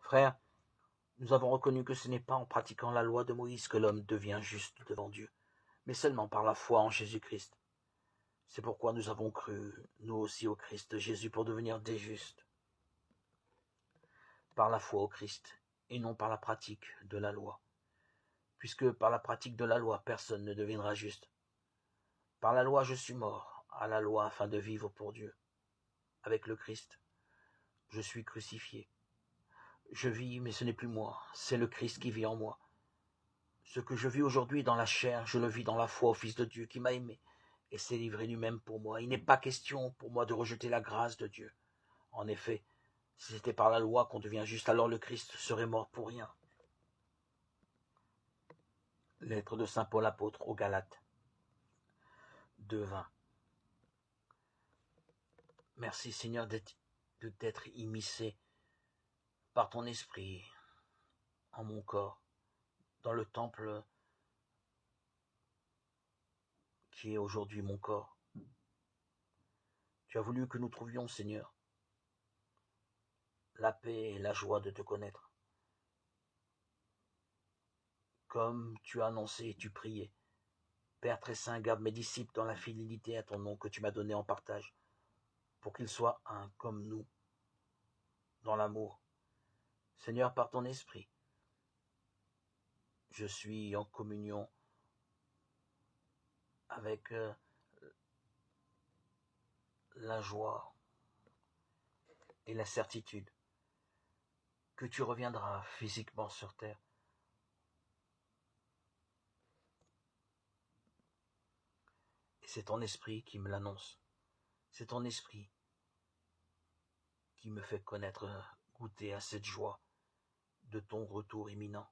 Frères, nous avons reconnu que ce n'est pas en pratiquant la loi de Moïse que l'homme devient juste devant Dieu, mais seulement par la foi en Jésus-Christ. C'est pourquoi nous avons cru, nous aussi, au Christ Jésus pour devenir des justes, par la foi au Christ, et non par la pratique de la loi. Puisque par la pratique de la loi, personne ne deviendra juste. Par la loi, je suis mort à la loi afin de vivre pour Dieu. Avec le Christ, je suis crucifié. Je vis, mais ce n'est plus moi, c'est le Christ qui vit en moi. Ce que je vis aujourd'hui dans la chair, je le vis dans la foi au Fils de Dieu qui m'a aimé et s'est livré lui-même pour moi. Il n'est pas question pour moi de rejeter la grâce de Dieu. En effet, si c'était par la loi qu'on devient juste, alors le Christ serait mort pour rien. Lettre de saint Paul apôtre aux Galates 2:20. Merci Seigneur d'être immiscé par ton esprit en mon corps, dans le temple qui est aujourd'hui mon corps. Tu as voulu que nous trouvions, Seigneur, la paix et la joie de te connaître. Comme tu as annoncé et tu priais, Père très saint, garde mes disciples dans la fidélité à ton nom que tu m'as donné en partage, pour qu'ils soient un comme nous, dans l'amour. Seigneur, par ton esprit, je suis en communion avec la joie et la certitude que tu reviendras physiquement sur terre. Et c'est ton esprit qui me l'annonce. C'est ton esprit qui me fait connaître, goûter à cette joie de ton retour imminent.